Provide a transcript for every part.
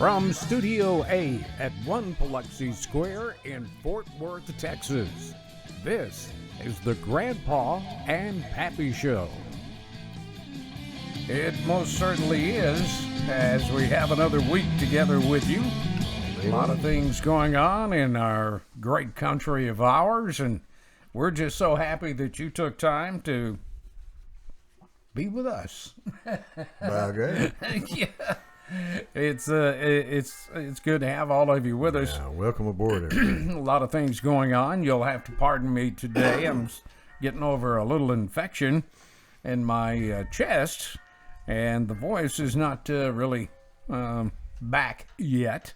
From Studio A at 1 Biloxi Square in Fort Worth, Texas, this is the Grandpa and Pappy Show. It most certainly is, as we have another week together with you. A lot of things going on in our great country of ours, and we're just so happy that you took time to be with us. Okay. Yeah. It's good to have all of you with us. Yeah, welcome aboard, everybody. A lot of things going on. You'll have to pardon me today. I'm getting over a little infection in my chest, and the voice is not really back yet.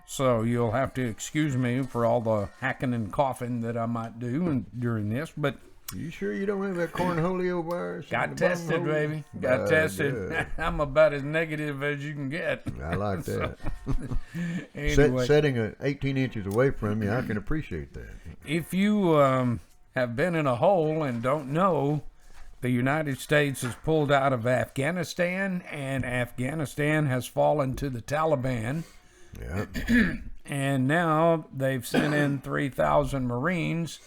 So you'll have to excuse me for all the hacking and coughing that I might do during this. But You sure you don't have that cornholio virus? got tested, baby. Got tested. Good. I'm about as negative as you can get. I like that. Anyway, Setting 18 inches away from you, I can appreciate that. if you have been in a hole and don't know, the United States has pulled out of Afghanistan, and Afghanistan has fallen to the Taliban. Yeah. And now they've sent in 3,000 Marines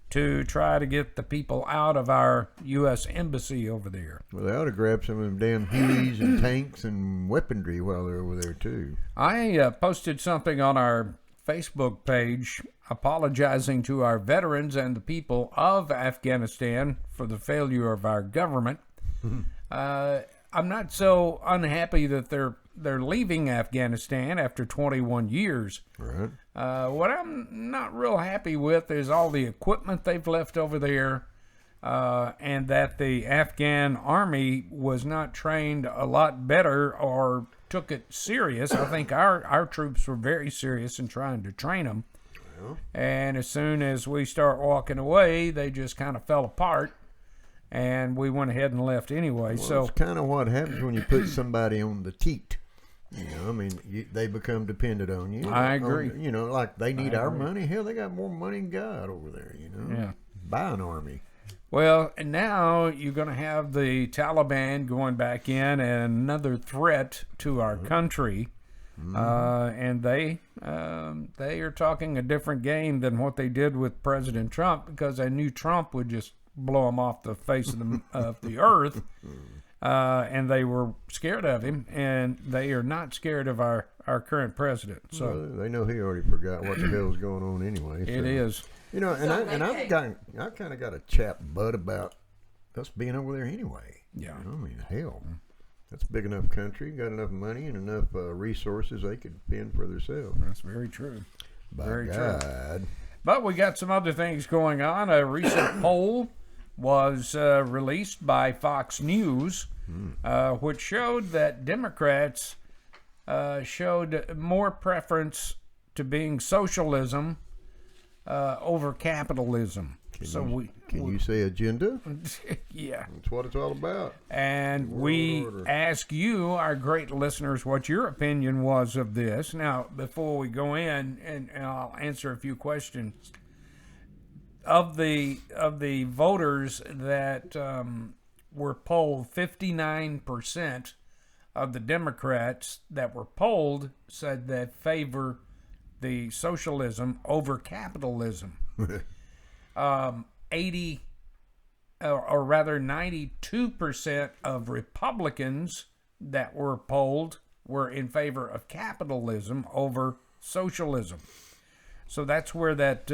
to try to get the people out of our U.S. embassy over there. Well, they ought to grab some of them damn Hueys and tanks and weaponry while they're over there, too. I posted something on our Facebook page apologizing to our veterans and the people of Afghanistan for the failure of our government. I'm not so unhappy that they're leaving Afghanistan after 21 years. Right. What I'm not real happy with is all the equipment they've left over there, and that the Afghan army was not trained a lot better or took it serious. I think our troops were very serious in trying to train them. Well, And as soon as we start walking away, they just kind of fell apart, and we went ahead and left anyway. it's kind of what happens when you put somebody on the teat. You know, I mean, they become dependent on you. I agree. Like they need I our agree. money. Hell, they got more money than God over there, Yeah. Buy an army. Well, and now you're going to have the Taliban going back in, and another threat to our country. And they are talking a different game than what they did with President Trump, because they knew Trump would just blow them off the face of the earth. And they were scared of him, and they are not scared of our current president. So Well, they know he already forgot what the hell's going on anyway. it is. And I kind of got a chap butt about us being over there anyway. Yeah. I mean, hell, that's a big enough country, got enough money and enough resources they could fend for themselves. That's very true. By Very true. God. But we got some other things going on. A recent poll was released by Fox News, which showed that Democrats showed more preference to being socialism over capitalism. Can you say agenda? Yeah. That's what it's all about. And World we order. ask you, our great listeners, what your opinion was of this. Now, before we go in, and I'll answer a few questions. Of the voters that were polled, 59% of the Democrats that were polled said that favor the socialism over capitalism. 92% of Republicans that were polled were in favor of capitalism over socialism. So that's where that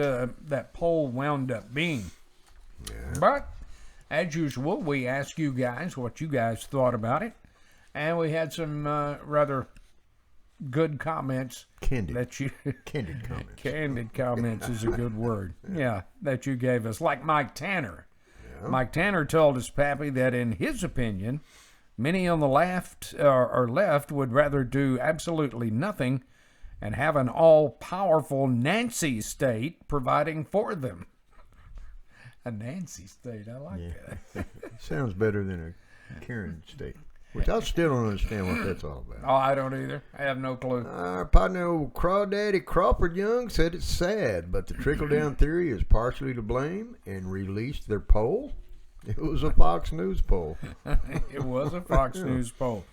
poll wound up being. Yeah. But as usual, we asked you guys what you guys thought about it, and we had some rather good comments. Candid Candid comments. Candid comments is a good word. Yeah, that you gave us. Like Mike Tanner. Yeah. Mike Tanner told us, Pappy, that in his opinion, many on the left would rather do absolutely nothing and have an all-powerful Nancy state providing for them. A Nancy state, I like that. Sounds better than a Karen state. Which I still don't understand what that's all about. Oh, I don't either. I have no clue. Our partner, old Crawdaddy Crawford Young, said it's sad, but the trickle-down theory is partially to blame and released their poll. It was a Fox News poll. It was a Fox News poll.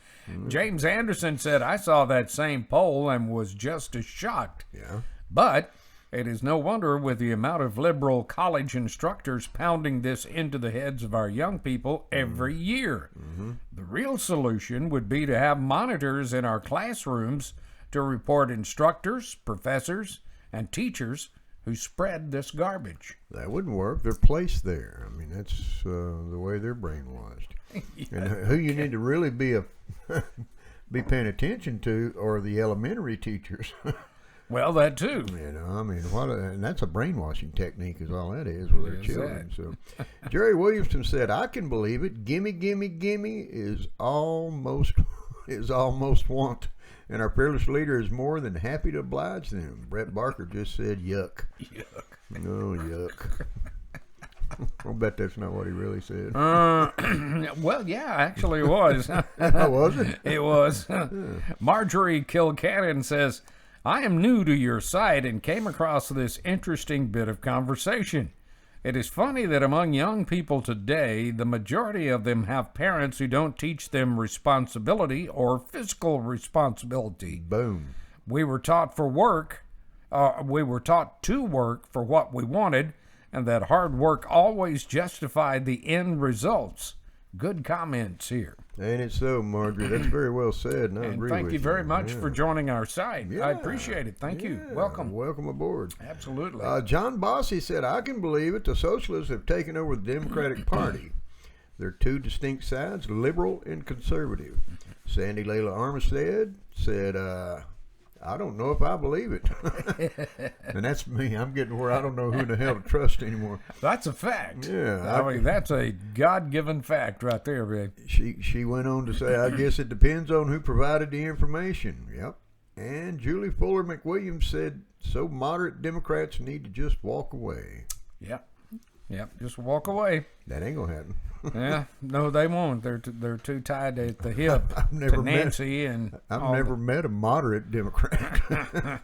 James Anderson said, I saw that same poll and was just as shocked. Yeah. But it is no wonder with the amount of liberal college instructors pounding this into the heads of our young people every year. The real solution would be to have monitors in our classrooms to report instructors, professors, and teachers who spread this garbage. That wouldn't work. They're placed there. I mean, that's the way they're brainwashed. And who you need to really be be paying attention to are the elementary teachers. Well, that too. You know, I mean, and that's a brainwashing technique is all that is with their children. So, Jerry Williamson said, I can believe it. Gimme, gimme, gimme is almost want. And our fearless leader is more than happy to oblige them. Brett Barker just said, yuck. Yuck. No, yuck. I'll bet that's not what he really said. Well, yeah, actually it was. Oh, was it? It was. Marjorie Kilcannon says, I am new to your site and came across this interesting bit of conversation. It is funny that among young people today, the majority of them have parents who don't teach them responsibility or fiscal responsibility. Boom. We were taught to work for what we wanted, and that hard work always justified the end results. Good comments here. Ain't it so, Margaret? That's very well said, and I agree with you. Thank you very much for joining our site. I appreciate it. Thank you. Welcome. Welcome aboard. Absolutely. John Bossy said, I can believe it. The socialists have taken over the Democratic Party. They're two distinct sides, liberal and conservative. Sandy Layla Armistead said, I don't know if I believe it. And that's me. I'm getting where I don't know who the hell to trust anymore. That's a fact. Yeah. I mean, that's a God-given fact right there, babe. She went on to say, I guess it depends on who provided the information. Yep. And Julie Fuller McWilliams said, so moderate Democrats need to just walk away. Yep, just walk away. That ain't going to happen. Yeah, no, they won't. They're too tied at the hip to Nancy. I've never met a moderate Democrat.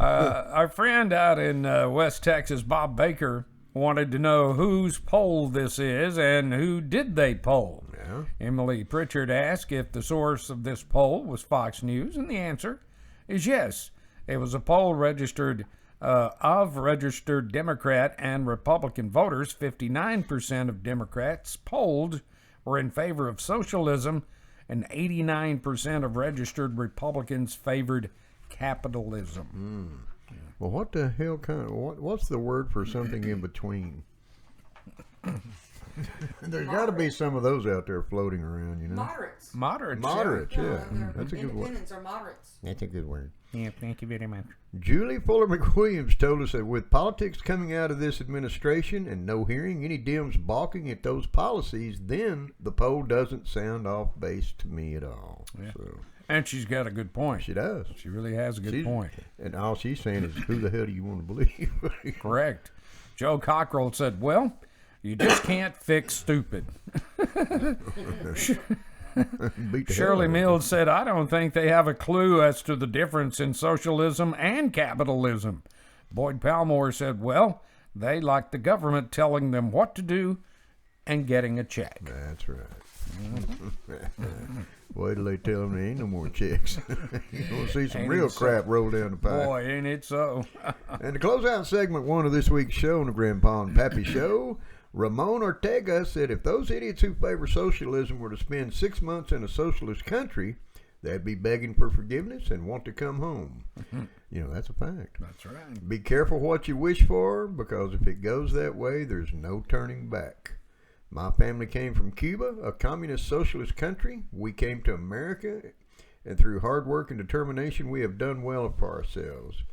Our friend out in West Texas, Bob Baker, wanted to know whose poll this is and who did they poll. Yeah. Emily Pritchard asked if the source of this poll was Fox News, and the answer is yes. It was a poll registered of registered Democrat and Republican voters. 59% of Democrats polled were in favor of socialism, and 89% of registered Republicans favored capitalism. Well, what the hell what's the word for something in between? There's got to be some of those out there floating around, you know. Moderates, yeah. That's a good word. Independents are moderates. That's a good word. Yeah, thank you very much. Julie Fuller McWilliams told us that with politics coming out of this administration and no hearing any Dems balking at those policies, then the poll doesn't sound off base to me at all. Yeah. So. And she's got a good point. She does. She really has a good point. And all she's saying is, who the hell do you want to believe? Correct. Joe Cockrell said, well, you just can't fix stupid. Shirley Mills said, I don't think they have a clue as to the difference in socialism and capitalism. Boyd Palmore said, well, they like the government telling them what to do and getting a check. That's right. Wait till they tell them there ain't no more checks. You're going to see some real crap roll down the pipe. Boy, ain't it so. And to close out segment one of this week's show on the Grandpa and Pappy Show, Ramon Ortega said if those idiots who favor socialism were to spend 6 months in a socialist country, they'd be begging for forgiveness and want to come home. You know, that's a fact. That's right. Be careful what you wish for, because if it goes that way, there's no turning back. My family came from Cuba, a communist socialist country. We came to America, and through hard work and determination, we have done well for ourselves.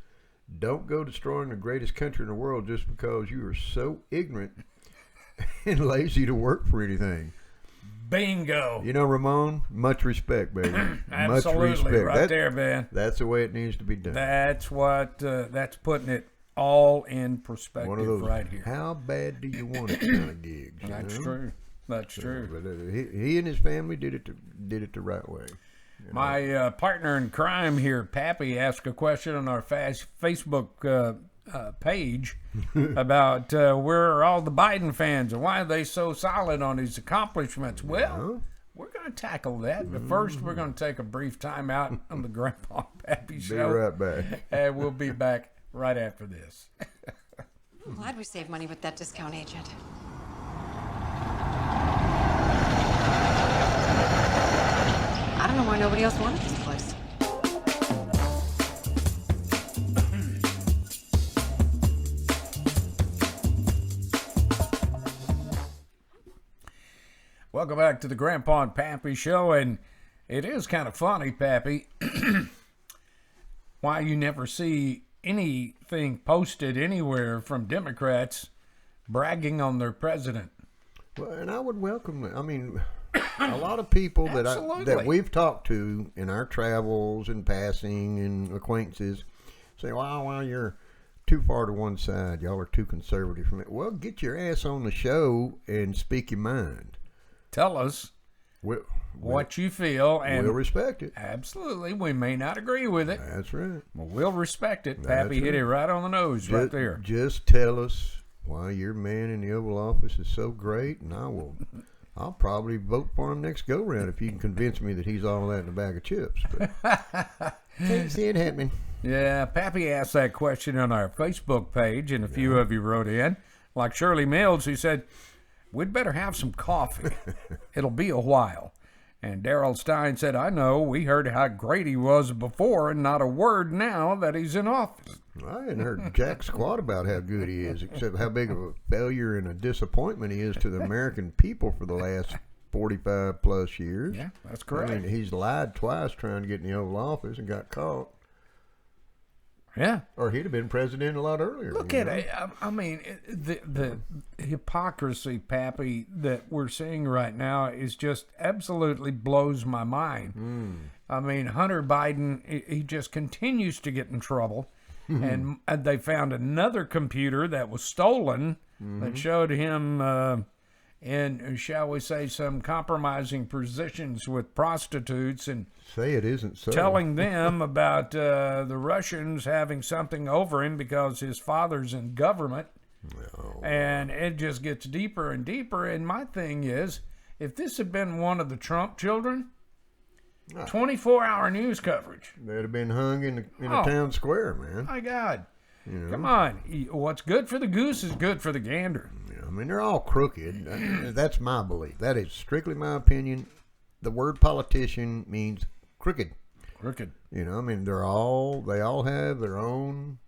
Don't go destroying the greatest country in the world just because you are so ignorant and lazy to work for anything. Bingo. You know, Ramon, much respect, baby. Absolutely, much respect. right there, man. That's the way it needs to be done. That's what, that's putting it all in perspective. One of those, right here. How bad do you want it kind of gigs? That's true. That's true. But he and his family did it the right way. You know? My partner in crime here, Pappy, asked a question on our Facebook page about where are all the Biden fans and why are they so solid on his accomplishments. Well, we're going to tackle that. But first, we're going to take a brief time out on the Grandpa and Pappy Show. Be right back. And we'll be back right after this. I'm glad we saved money with that discount agent. I don't know why nobody else wanted this place. Welcome back to the Grandpa and Pappy Show, and it is kind of funny, Pappy, why you never see anything posted anywhere from Democrats bragging on their president. Well, and I would welcome it. I mean, a lot of people that we've talked to in our travels and passing and acquaintances say, well, you're too far to one side. Y'all are too conservative from it. Well, get your ass on the show and speak your mind. Tell us what you feel, and we'll respect it. Absolutely. We may not agree with it. That's right. But we'll respect it. Pappy hit it right on the nose right there. Just tell us why your man in the Oval Office is so great, and I'll probably vote for him next go-round if you can convince me that he's all that in a bag of chips. But can't see it happening. Yeah, Pappy asked that question on our Facebook page, and a few of you wrote in, like Shirley Mills, who said, we'd better have some coffee. It'll be a while. And Daryl Stein said, I know, we heard how great he was before and not a word now that he's in office. I hadn't heard jack squat about how good he is, except how big of a failure and a disappointment he is to the American people for the last 45 plus years. Yeah, that's correct. I mean, he's lied twice trying to get in the Oval Office and got caught. Yeah. Or he'd have been president a lot earlier. Look at it. I mean, the hypocrisy, Pappy, that we're seeing right now is just absolutely blows my mind. I mean, Hunter Biden, he just continues to get in trouble. And they found another computer that was stolen that showed him in, shall we say, some compromising positions with prostitutes and say it isn't so. Telling them about the Russians having something over him because his father's in government. Oh. And it just gets deeper and deeper. And my thing is, if this had been one of the Trump children, 24-hour news coverage. They'd have been hung in a town square, man. My God. You know? Come on. What's good for the goose is good for the gander. I mean, they're all crooked. That's my belief. That is strictly my opinion. The word politician means crooked. Crooked. You know, I mean, they all have their own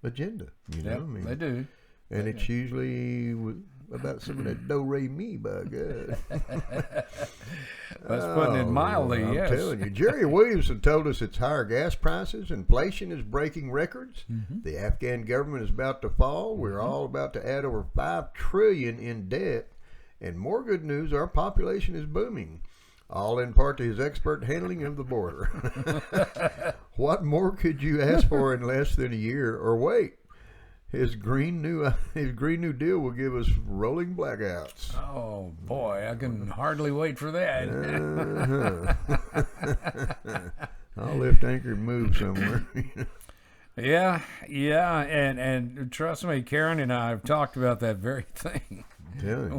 agenda. You know, yep, I mean, they do. And it's usually about some of that do-re-mi, by God. That's putting it mildly, yes. I'm telling you. Jerry Williamson told us it's higher gas prices. Inflation is breaking records. The Afghan government is about to fall. We're all about to add over $5 trillion in debt. And more good news, our population is booming. All in part to his expert handling of the border. What more could you ask for in less than a year? Or wait. His Green New Deal will give us rolling blackouts. Oh, boy, I can hardly wait for that. I'll lift anchor and move somewhere. Yeah, and trust me, Karen and I have talked about that very thing.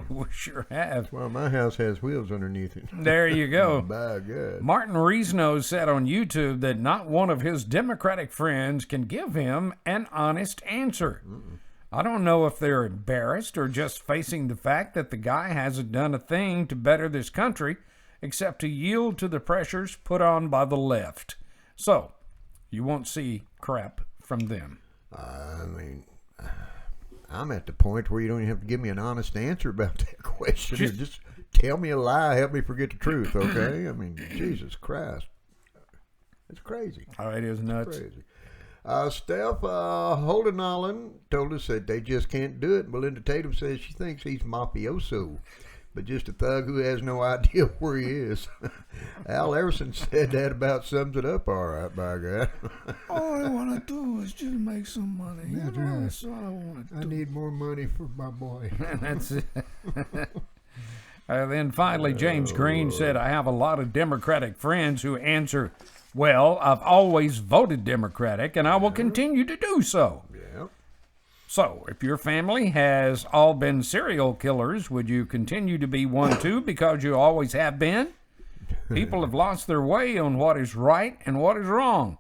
We sure have. Well, my house has wheels underneath it. There you go. By God. Martin Reesno said on YouTube that not one of his Democratic friends can give him an honest answer. I don't know if they're embarrassed or just facing the fact that the guy hasn't done a thing to better this country except to yield to the pressures put on by the left. So, you won't see crap from them. I mean, I'm at the point where you don't even have to give me an honest answer about that question. Just tell me a lie, help me forget the truth, okay? I mean, Jesus Christ. It's crazy. Oh, it is nuts. It's crazy. Steph Holdenallen told us that they just can't do it. Melinda Tatum says she thinks he's mafioso, but just a thug who has no idea where he is. Al Everson said that about sums it up all right, by God. All I want to do is just make some money. That's all I want to do. I need more money for my boy. That's it. Then finally, James Green said, I have a lot of Democratic friends who answer, well, I've always voted Democratic, and I will continue to do so. Yeah. So, if your family has all been serial killers, would you continue to be one too because you always have been? People have lost their way on what is right and what is wrong.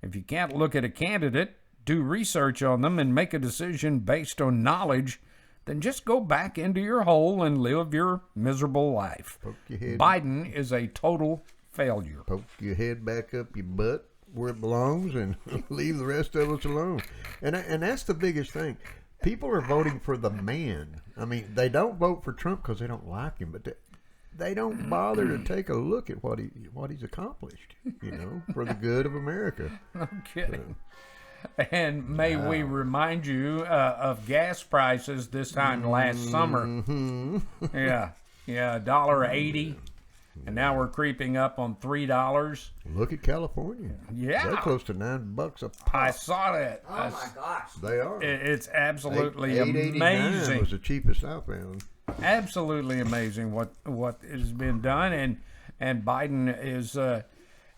If you can't look at a candidate, do research on them, and make a decision based on knowledge, then just go back into your hole and live your miserable life. Poke your head. Biden is a total failure. Poke your head back up your butt where it belongs and leave the rest of us alone. And that's the biggest thing. People are voting for the man. I mean, they don't vote for Trump because they don't like him, but they don't bother to take a look at what he's accomplished, for the good of America. No kidding. And may we remind you of gas prices this time last summer. Mm-hmm. Yeah, $1.80. And now we're creeping up on $3. Look at California. Yeah. They're close to $9 a pop. I saw that. Oh my gosh. They are. It's absolutely $8.89 amazing. was the cheapest I found. Absolutely amazing what has been done, and Biden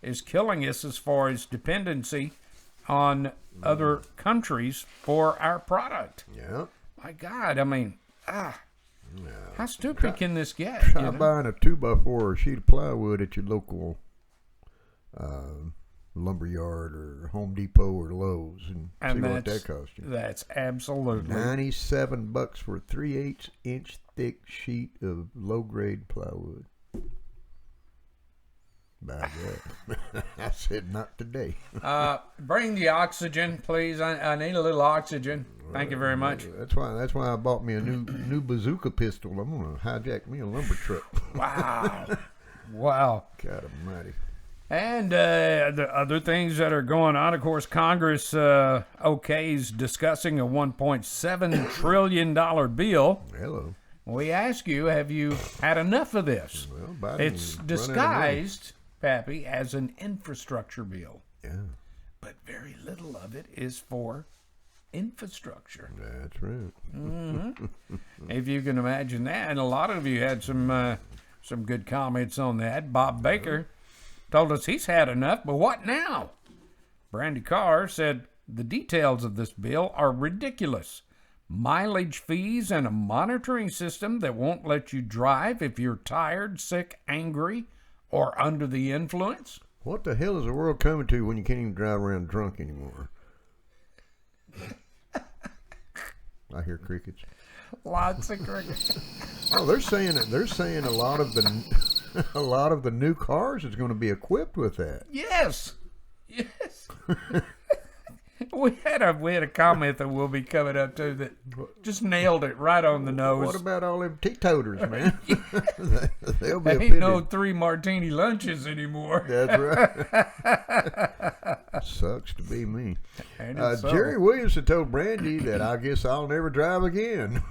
is killing us as far as dependency on other countries for our product. Yeah. My God, I mean, how stupid can this get? Try buying a 2x4 or a sheet of plywood at your local lumber yard or Home Depot or Lowe's and see what that costs you. That's absolutely $97 for a 3/8 inch thick sheet of low grade plywood. By that. I said not today. Bring the oxygen, please. I need a little oxygen. Thank you very much. That's why I bought me a new bazooka pistol. I'm gonna hijack me a lumber truck. Wow. God almighty. And the other things that are going on, of course, Congress okays discussing a $1.7 trillion bill. Hello. We ask you, have you had enough of this? Well, Biden It's run out of disguised, Pappy, as an infrastructure bill. money. Yeah, But very little of it is for infrastructure. that's right. If you can imagine that. And a lot of you had some good comments on that. Bob Baker told us he's had enough, but what now? Brandy Carr said the details of this bill are ridiculous. Mileage fees and a monitoring system that won't let you drive if you're tired, sick, angry, or under the influence. What the hell is the world coming to when you can't even drive around drunk anymore? I hear crickets. Lots of crickets. Oh, they're saying a lot of the new cars is going to be equipped with that. Yes. We had a comment that will be coming up too that just nailed it right on the nose. What about all them teetoters, man? They'll be Ain't no 3 martini lunches anymore. That's right. Sucks to be me. Ain't it so? Jerry Williamson told Brandy that I guess I'll never drive again.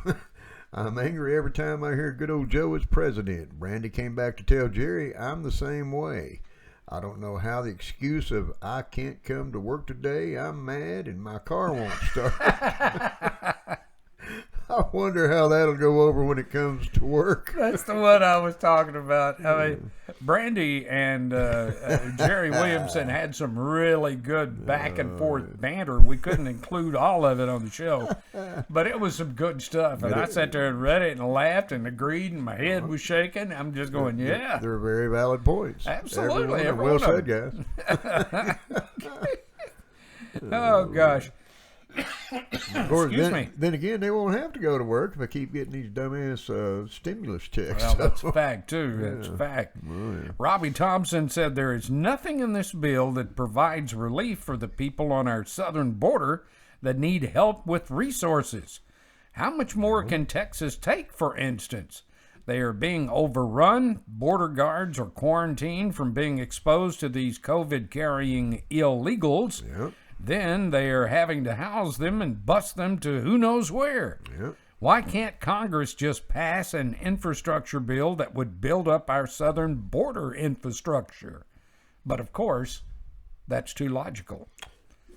I'm angry every time I hear good old Joe is president. Brandy came back to tell Jerry I'm the same way. I don't know how the excuse of I can't come to work today, I'm mad, and my car won't start. I wonder how that'll go over when it comes to work. That's the one I was talking about. I mean, Brandy and Jerry Williamson had some really good back and forth banter. We couldn't include all of it on the show, but it was some good stuff. And I sat there and read it and laughed and agreed, and my head was shaking. I'm just going, yeah. They're very valid points. Absolutely. Every one of them. Well said, guys. Oh, gosh. Of course, Excuse me. Then again, they won't have to go to work if I keep getting these dumbass stimulus checks. Well, that's a fact, too. That's a fact. Oh, yeah. Robbie Thompson said there is nothing in this bill that provides relief for the people on our southern border that need help with resources. How much more can Texas take, for instance? They are being overrun. Border guards are quarantined from being exposed to these COVID-carrying illegals. Yep. Then they are having to house them and bus them to who knows where. Yep. Why can't Congress just pass an infrastructure bill that would build up our southern border infrastructure? But of course, that's too logical.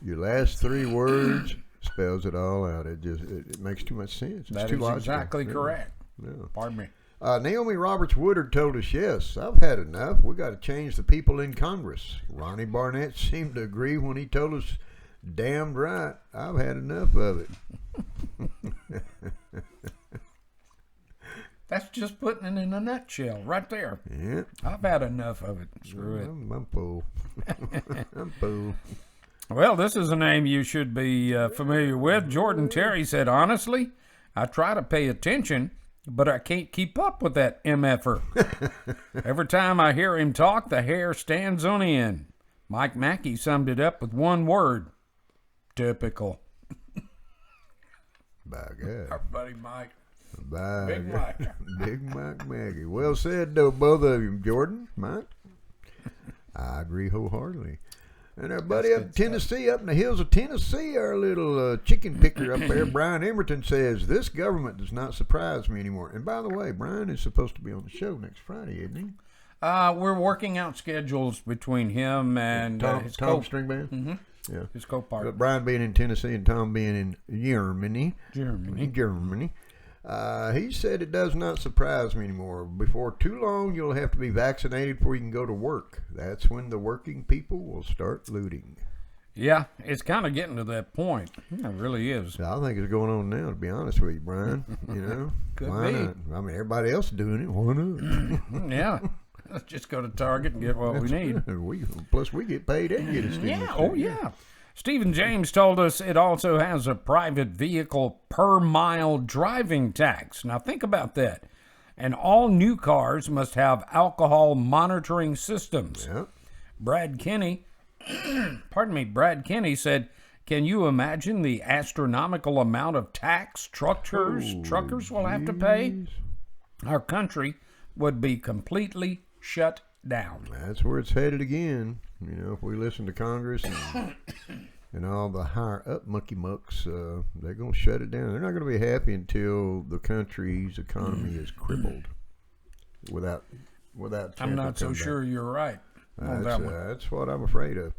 Your last 3 words spells it all out. It makes too much sense. It's That too is logical. exactly correct. Yeah. Pardon me. Naomi Roberts Woodard told us, yes, I've had enough. We got to change the people in Congress. Ronnie Barnett seemed to agree when he told us, damned right, I've had enough of it. That's just putting it in a nutshell right there. Yeah. I've had enough of it. Screw it. I'm full. I'm full. Well, this is a name you should be familiar with. Jordan Terry said, honestly, I try to pay attention, but I can't keep up with that MFer. Every time I hear him talk, the hair stands on end. Mike Mackey summed it up with one word: typical. By God. Our buddy Mike. By Big God. Mike. Big Mike Maggie. Well said, though, both of you, Jordan, Mike. I agree wholeheartedly. And our buddy up in Tennessee, up in the hills of Tennessee, our little chicken picker up there, Brian Emerton, says, this government does not surprise me anymore. And by the way, Brian is supposed to be on the show next Friday, isn't he? We're working out schedules between him and his Tom Stringband? Mm-hmm. Yeah. His co-partner. But Brian being in Tennessee and Tom being in Germany. He said it does not surprise me anymore. Before too long, you'll have to be vaccinated before you can go to work. That's when the working people will start looting. Yeah, it's kind of getting to that point. It really is. I think it's going on now, to be honest with you, Brian. You know, Could why be. not? I mean, everybody else is doing it. Why not? Yeah. Let's just go to Target and get what we need. Plus, we get paid and get a stimulus. Yeah, oh yeah. Stephen James told us it also has a private vehicle per mile driving tax. Now think about that. And all new cars must have alcohol monitoring systems. Yeah. Brad Kenny said, can you imagine the astronomical amount of tax truckers will have to pay? Our country would be completely shut down. That's where it's headed again. You know, if we listen to Congress and all the higher up mucky mucks, they're going to shut it down. They're not going to be happy until the country's economy is crippled. Without I'm not so sure you're right on that one. That's what I'm afraid of.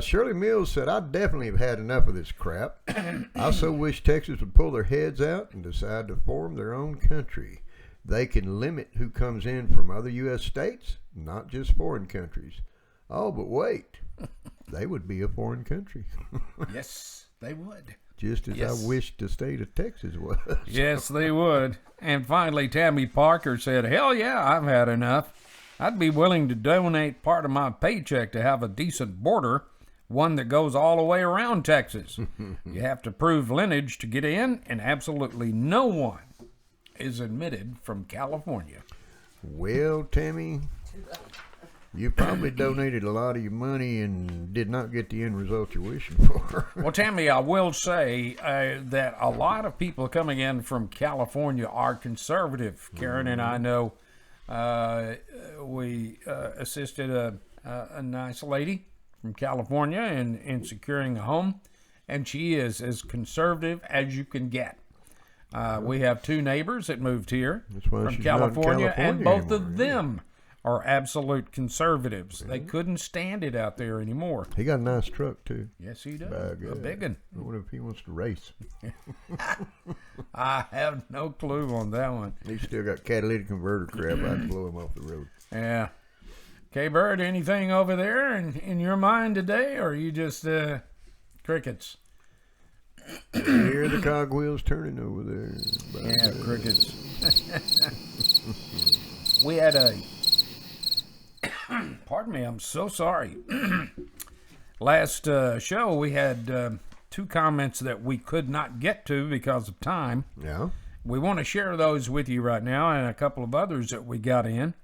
Shirley Mills said, I definitely have had enough of this crap. I so wish Texas would pull their heads out and decide to form their own country. They can limit who comes in from other U.S. states, not just foreign countries. Oh, but wait. They would be a foreign country. Yes, they would. Just as I wish the state of Texas was. Yes, they would. And finally, Tammy Parker said, hell yeah, I've had enough. I'd be willing to donate part of my paycheck to have a decent border, one that goes all the way around Texas. You have to prove lineage to get in, and absolutely no one is admitted from California. Well, Tammy, you probably donated a lot of your money and did not get the end result you're wishing for. Well, Tammy, I will say that a lot of people coming in from California are conservative. Karen and I know we assisted a nice lady from California in securing a home, and she is as conservative as you can get. We have two neighbors that moved here from California, and both of them are absolute conservatives. They couldn't stand it out there anymore. He got a nice truck, too. Yes, he does. A big one. I wonder if he wants to race. I have no clue on that one. He's still got catalytic converter crap. I'd blow him off the road. Yeah. K-Bird, anything over there in your mind today, or are you just crickets? I hear the cogwheels turning over there. Yeah, crickets. We had a... Pardon me, I'm so sorry. Last show, we had two comments that we could not get to because of time. Yeah. We want to share those with you right now, and a couple of others that we got in.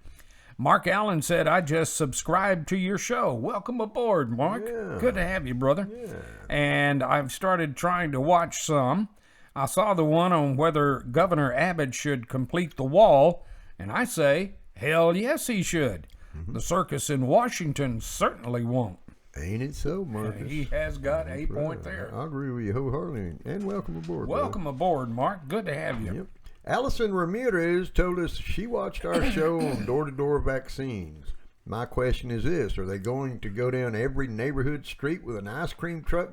Mark Allen said, I just subscribed to your show. Welcome aboard, Mark. Yeah. Good to have you, brother. Yeah. And I've started trying to watch some. I saw the one on whether Governor Abbott should complete the wall, and I say, hell yes, he should. The circus in Washington certainly won't. Ain't it so, Marcus? He has got a point there. I agree with you wholeheartedly. And welcome aboard. Welcome aboard, Mark. Good to have you. Yep. Allison Ramirez told us she watched our show on door-to-door vaccines. My question is this. Are they going to go down every neighborhood street with an ice cream truck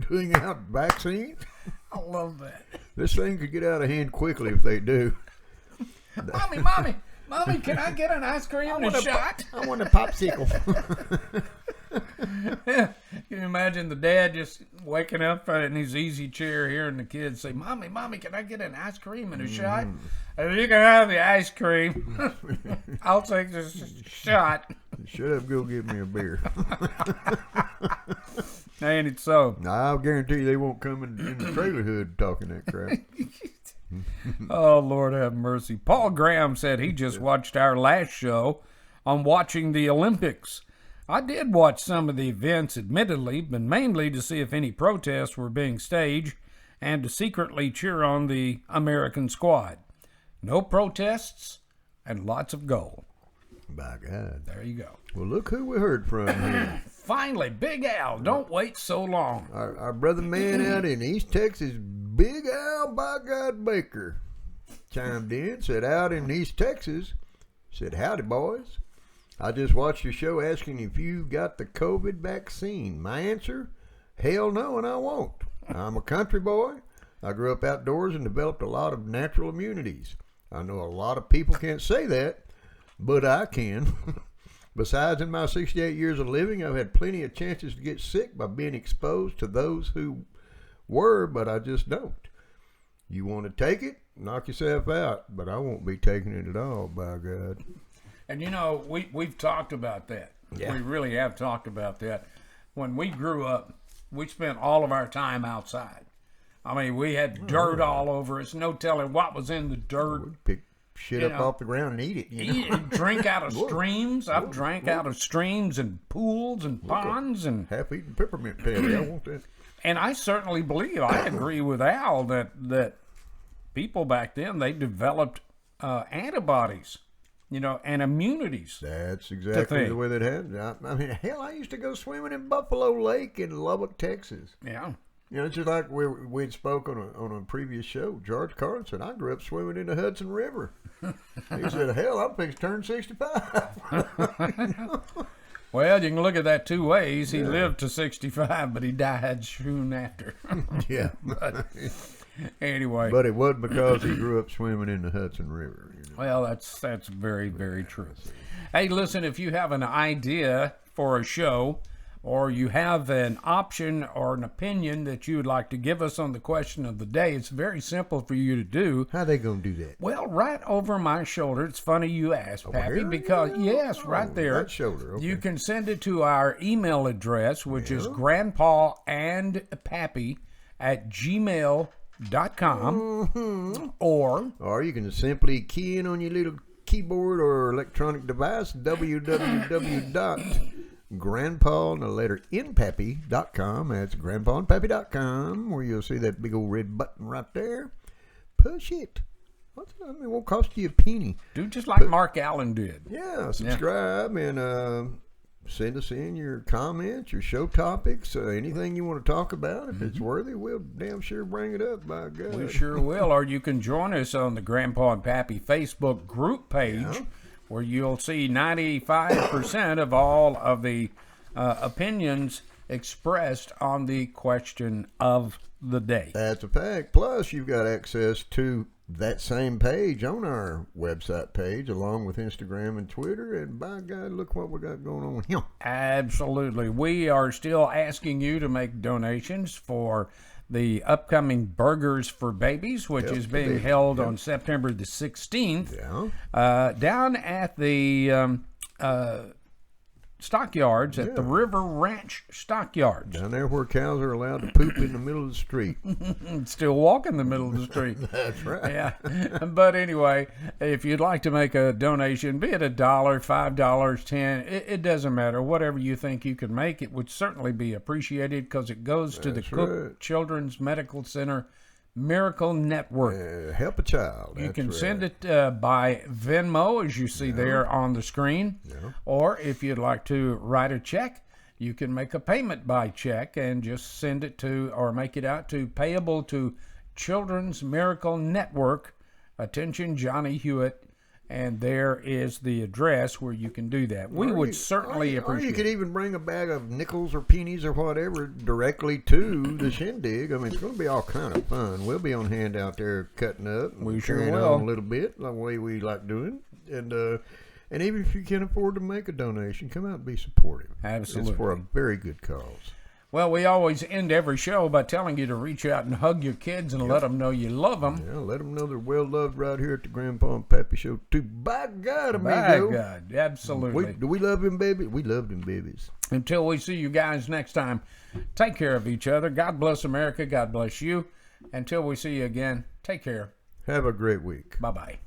doing out vaccines? I love that. This thing could get out of hand quickly if they do. Mommy, can I get an ice cream and a shot? I want a popsicle. Can you imagine the dad just waking up in his easy chair, hearing the kids say, "Mommy, Mommy, can I get an ice cream and a shot?" If you can have the ice cream, I'll take the shot. Shut up, go get me a beer. Ain't it so? I'll guarantee you they won't come in the trailer hood talking that crap. Oh, Lord have mercy. Paul Graham said he just watched our last show on watching the Olympics. I did watch some of the events, admittedly, but mainly to see if any protests were being staged and to secretly cheer on the American squad. No protests and lots of gold. By God. There you go. Well, look who we heard from here. Finally, Big Al, don't wait so long. Our brother man out in East Texas, Big Al by God Baker, chimed in, said out in East Texas, said, "Howdy, boys. I just watched your show asking if you got the COVID vaccine. My answer, hell no, and I won't. I'm a country boy. I grew up outdoors and developed a lot of natural immunities. I know a lot of people can't say that, but I can. Besides, in my 68 years of living, I've had plenty of chances to get sick by being exposed to those who were, but I just don't. You want to take it? Knock yourself out, but I won't be taking it at all, by God." And you know, we've talked about that. Yeah. We really have talked about that. When we grew up, we spent all of our time outside. I mean, we had dirt all over us. No telling what was in the dirt. We'd pick shit up off the ground and eat it. Eat it, drink out of streams. I've drank out of streams and pools and ponds and half-eaten peppermint patty. I want that. And I certainly believe, I agree with Al that people back then, they developed antibodies, and immunities. That's exactly the way that happened. I mean, hell, I used to go swimming in Buffalo Lake in Lubbock, Texas. Yeah. It's just like we'd spoke on a previous show. George Carlin said, "I grew up swimming in the Hudson River." He said, "Hell, I'm fixing to turn 65." Well, you can look at that two ways. He lived to 65, but he died soon after. Yeah. But anyway. But it wasn't because he grew up swimming in the Hudson River. Well, that's very, very true. Hey, listen, if you have an idea for a show, or you have an option or an opinion that you would like to give us on the question of the day, it's very simple for you to do. How they going to do that? Well, right over my shoulder. It's funny you asked, Pappy, because, yes, right there. That shoulder, okay. You can send it to our email address, which is grandpaandpappy@gmail.com, or you can simply key in on your little keyboard or electronic device, www.grandpa and the letter npappy.com. That's grandpaandpappy.com, where you'll see that big old red button right there. Push it. It won't cost you a penny. Do just like Mark Allen did. Yeah, subscribe and send us in your comments, your show topics, anything you want to talk about. If it's worthy, we'll damn sure bring it up, by God. We sure will. Or you can join us on the Grandpa and Pappy Facebook group page, where you'll see 95% of all of the opinions expressed on the question of the day. That's a fact. Plus, you've got access to that same page on our website page, along with Instagram and Twitter. And by God, look what we got going on here. Absolutely. We are still asking you to make donations for the upcoming Burgers for Babies, which is being held on September the 16th down at the stockyards at the River Ranch Stockyards. Down there where cows are allowed to poop in the middle of the street. Still walk in the middle of the street. That's right. Yeah. But anyway, if you'd like to make a donation, be it $1, $5, $10, it doesn't matter. Whatever you think you can make, it would certainly be appreciated, because it goes to the Cook Children's Medical Center Miracle Network. Help a child. You can send it by Venmo, as you see there on the screen. Or if you'd like to write a check, you can make a payment by check and just send it to, or make it out to, payable to Children's Miracle Network. Attention, Johnny Hewitt. And there is the address where you can do that. We would certainly appreciate it. Or you could even bring a bag of nickels or pennies or whatever directly to the shindig. I mean, it's going to be all kind of fun. We'll be on hand out there cutting up. We sure carrying will. on a little bit, the way we like doing. And even if you can't afford to make a donation, come out and be supportive. Absolutely. It's for a very good cause. Well, we always end every show by telling you to reach out and hug your kids and let them know you love them. Yeah, let them know they're well loved right here at the Grandpa and Pappy Show too. By God, amigo. By God, absolutely. Do we love them, baby? We love them babies. Until we see you guys next time, take care of each other. God bless America. God bless you. Until we see you again, take care. Have a great week. Bye-bye.